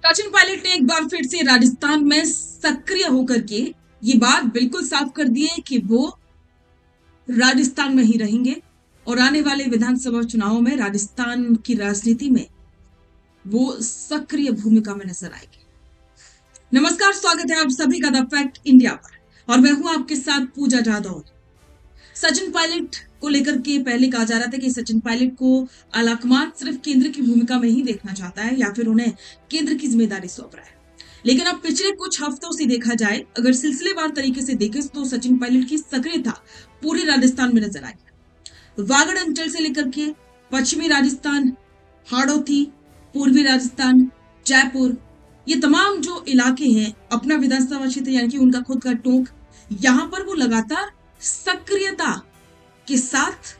सचिन पायलट ने एक बार फिर से राजस्थान में सक्रिय होकर के ये बात बिल्कुल साफ कर दी है कि वो राजस्थान में ही रहेंगे और आने वाले विधानसभा चुनावों में राजस्थान की राजनीति में वो सक्रिय भूमिका में नजर आएंगे। नमस्कार, स्वागत है आप सभी का द फैक्ट इंडिया पर और मैं हूं आपके साथ पूजा जादव। सचिन पायलट को लेकर के पहले कहा जा रहा था कि सचिन पायलट को आलाकमान सिर्फ केंद्र की भूमिका में ही देखना चाहता है या फिर उन्हें केंद्र की जिम्मेदारी सौंप रहा है। लेकिन अब पिछले कुछ हफ्तों से देखा जाए, अगर सिलसिलेवार तरीके से देखें तो सचिन पायलट की सक्रियता पूरे राजस्थान में नजर आई। वागड़ अंचल से लेकर के पश्चिमी राजस्थान, हाड़ौती, पूर्वी राजस्थान, जयपुर, ये तमाम जो इलाके हैं अपना विधानसभा क्षेत्र यानी कि उनका खुद का टोंक, यहाँ पर वो लगातार सक्रियता के साथ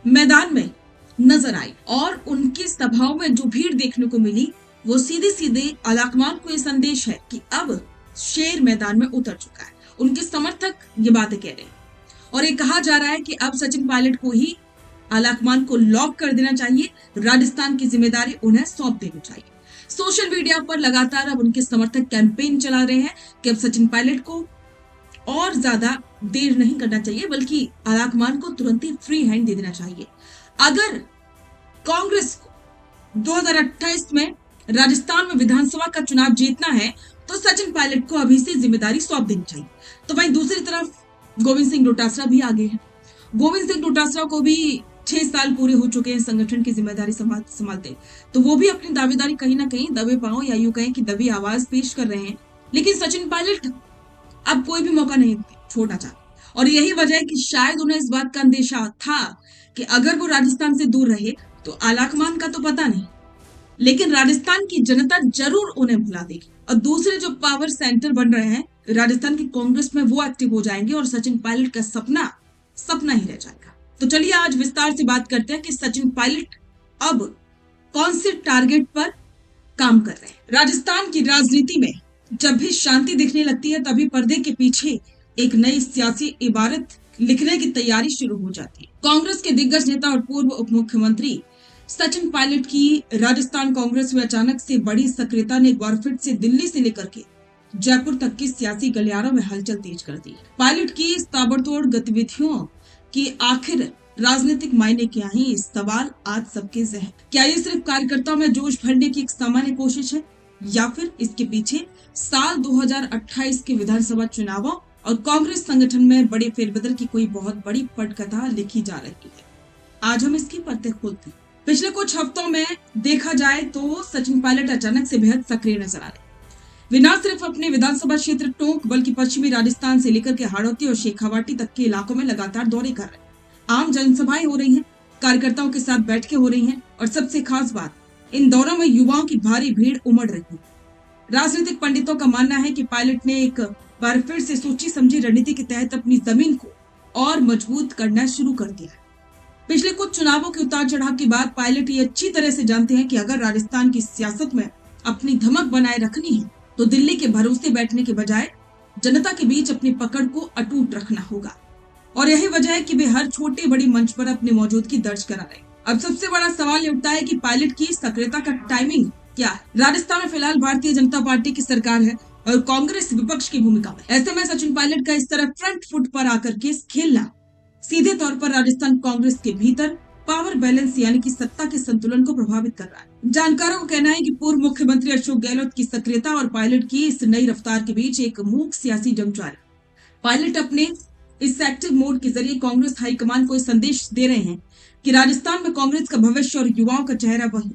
मैदान में नजर आई और उनकी सभाओं में जो भीड़ देखने को मिली वो सीधे सीधे आलाकमान को ये संदेश है कि अब शेर मैदान में उतर चुका है। उनके समर्थक ये बातें कह रहे हैं और ये कहा जा रहा है कि अब सचिन पायलट को ही आलाकमान को लॉक कर देना चाहिए, राजस्थान की जिम्मेदारी उन्हें सौंप देनी चाहिए। सोशल मीडिया पर लगातार अब उनके समर्थक कैंपेन चला रहे हैं कि अब सचिन पायलट को और ज्यादा देर नहीं करना चाहिए बल्कि आलाकमान को तुरंत ही फ्री हैंड दे देना चाहिए। अगर कांग्रेस को 2028 में राजस्थान में विधानसभा का चुनाव जीतना है तो सचिन पायलट को अभी से जिम्मेदारी सौंप देनी चाहिए। तो वहीं दूसरी तरफ गोविंद सिंह डोटासरा भी आगे हैं। गोविंद सिंह डोटासरा को भी 6 साल पूरे हो चुके हैं संगठन की जिम्मेदारी संभालते, तो वो भी अपनी दावेदारी कहीं ना कहीं दबे पांव या यूं कहें कि दबी आवाज पेश कर रहे हैं। लेकिन सचिन पायलट अब कोई भी मौका नहीं छोड़ना चाहते और यही वजह है कि शायद उन्हें इस बात का अंदेशा था कि अगर वो राजस्थान से दूर रहे तो आलाकमान का तो पता नहीं, लेकिन राजस्थान की जनता जरूर उन्हें भुला देगी और दूसरे जो पावर सेंटर बन रहे हैं राजस्थान की कांग्रेस में वो एक्टिव हो जाएंगे और सचिन पायलट का सपना ही रह जाएगा। तो चलिए आज विस्तार से बात करते हैं कि सचिन पायलट अब कौन से टारगेट पर काम कर रहे हैं। राजस्थान की राजनीति में जब भी शांति दिखने लगती है तभी पर्दे के पीछे एक नई सियासी इबारत लिखने की तैयारी शुरू हो जाती है। कांग्रेस के दिग्गज नेता और पूर्व उप मुख्यमंत्री सचिन पायलट की राजस्थान कांग्रेस में अचानक से बड़ी सक्रियता ने एक बार फिर से दिल्ली से लेकर के जयपुर तक की सियासी गलियारों में हलचल तेज कर दी। पायलट की इस ताबड़तोड़ गतिविधियों की आखिर राजनीतिक मायने क्या है, इस सवाल आज सबके जहन। क्या ये सिर्फ कार्यकर्ताओं में जोश भरने की एक सामान्य कोशिश है या फिर इसके पीछे साल 2028 के विधानसभा चुनावों और कांग्रेस संगठन में बड़े फेरबदल की कोई बहुत बड़ी पटकथा लिखी जा रही है? आज हम इसकी परतें खोलते हैं। पिछले कुछ हफ्तों में देखा जाए तो सचिन पायलट अचानक से बेहद सक्रिय नजर आ रहे। वे न सिर्फ अपने विधानसभा क्षेत्र टोंक बल्कि पश्चिमी राजस्थान से लेकर के हाड़ौती और शेखावाटी तक के इलाकों में लगातार दौरे कर रहे हैं। आम जनसभाएं हो रही हैं, कार्यकर्ताओं के साथ बैठकें हो रही हैं और सबसे खास बात, इन दौरों में युवाओं की भारी भीड़ उमड़ रही है। राजनीतिक पंडितों का मानना है कि पायलट ने एक बार फिर से सोची समझी रणनीति के तहत अपनी जमीन को और मजबूत करना शुरू कर दिया है। पिछले कुछ चुनावों के उतार चढ़ाव के बाद पायलट ये अच्छी तरह से जानते हैं कि अगर राजस्थान की सियासत में अपनी धमक बनाए रखनी है तो दिल्ली के भरोसे बैठने के बजाय जनता के बीच अपनी पकड़ को अटूट रखना होगा और यही वजह है कि वे हर छोटे बड़ी मंच पर अपनी मौजूदगी दर्ज करा रहे हैं। अब सबसे बड़ा सवाल ये उठता है कि पायलट की सक्रियता का टाइमिंग क्या है। राजस्थान में फिलहाल भारतीय जनता पार्टी की सरकार है और कांग्रेस विपक्ष की भूमिका में। ऐसे में सचिन पायलट का इस तरह फ्रंट फुट पर आकर के खेलना सीधे तौर पर राजस्थान कांग्रेस के भीतर पावर बैलेंस यानी कि सत्ता के संतुलन को प्रभावित कर रहा है। जानकारों का कहना है कि पूर्व मुख्यमंत्री अशोक गहलोत की सक्रियता और पायलट की इस नई रफ्तार के बीच एक मूक सियासी जंग जारी है। पायलट अपने इस एक्टिव मोड के जरिए कांग्रेस हाईकमान को संदेश दे रहे हैं कि राजस्थान में कांग्रेस का भविष्य और युवाओं का चेहरा वही।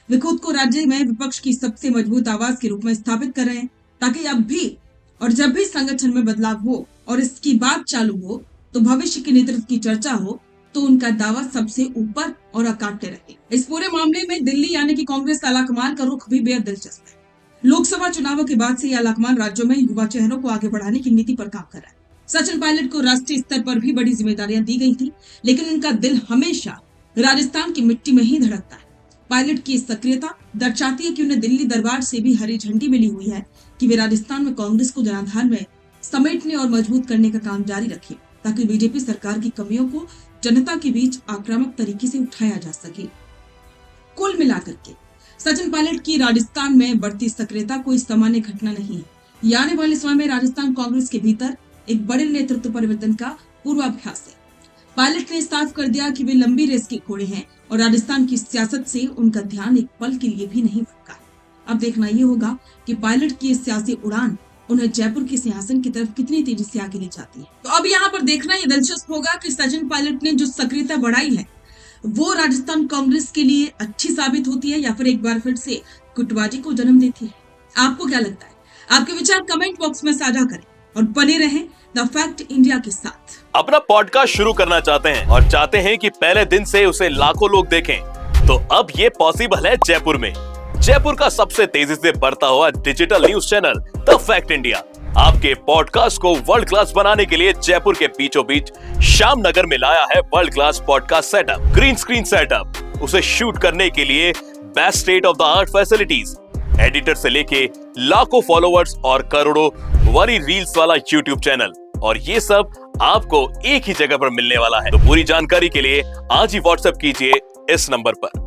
वे खुद को राज्य में विपक्ष की सबसे मजबूत आवाज के रूप में स्थापित कर रहे हैं ताकि अब भी और जब भी संगठन में बदलाव हो और इसकी बात चालू हो तो भविष्य के नेतृत्व की चर्चा हो तो उनका दावा सबसे ऊपर और अकाट्य रहे। इस पूरे मामले में दिल्ली यानी कि कांग्रेस आलाकमान का रुख भी बेहद दिलचस्प है। लोकसभा चुनावों के बाद से आलाकमान राज्यों में युवा चेहरों को आगे बढ़ाने की नीति पर काम कर रहा है। सचिन पायलट को राष्ट्रीय स्तर पर भी बड़ी जिम्मेदारियां दी गई थी, लेकिन उनका दिल हमेशा राजस्थान की मिट्टी में ही धड़कता है। पायलट की सक्रियता दर्शाती है कि उन्हें दिल्ली दरबार से भी हरी झंडी मिली हुई है कि वे राजस्थान में कांग्रेस को जनाधार में समेटने और मजबूत करने का काम जारी रखें ताकि बीजेपी सरकार की कमियों को जनता के बीच आक्रामक तरीके से उठाया जा सके। कुल मिलाकर के सचिन पायलट की राजस्थान में बढ़ती सक्रियता कोई सामान्य घटना नहीं है। ये आने वाले समय में राजस्थान कांग्रेस के भीतर एक बड़े नेतृत्व परिवर्तन का पूर्वाभ्यास है। पायलट ने साफ कर दिया कि वे लंबी रेस के घोड़े हैं और राजस्थान की सियासत से उनका ध्यान एक पल के लिए भी नहीं भटका है। अब देखना ये होगा कि पायलट की सियासी उड़ान उन्हें जयपुर के सिंहासन की तरफ कितनी तेजी से आगे ले जाती है। तो अब यहाँ पर देखना ये दिलचस्प होगा कि सचिन पायलट ने जो सक्रियता बढ़ाई है वो राजस्थान कांग्रेस के लिए अच्छी साबित होती है या फिर एक बार फिर से गुटबाजी को जन्म देती है। आपको क्या लगता है? आपके विचार कमेंट बॉक्स में साझा करें और बने रहें द फैक्ट इंडिया के साथ। अपना पॉडकास्ट शुरू करना चाहते हैं और चाहते हैं कि पहले दिन से उसे लाखों लोग देखें, तो अब ये पॉसिबल है जयपुर में। जयपुर का सबसे तेजी से बढ़ता हुआ digital news channel the fact India आपके पॉडकास्ट को वर्ल्ड क्लास बनाने के लिए जयपुर के बीचों बीच श्याम नगर में लाया है world class podcast setup, green screen setup, उसे शूट करने के लिए best state of the art facilities, editor से लेके लाखों फॉलोअर्स और करोड़ों वरी रील्स वाला यूट्यूब चैनल, और ये सब आपको एक ही जगह पर मिलने वाला है। तो पूरी जानकारी के लिए आज ही व्हाट्सएप कीजिए इस नंबर पर।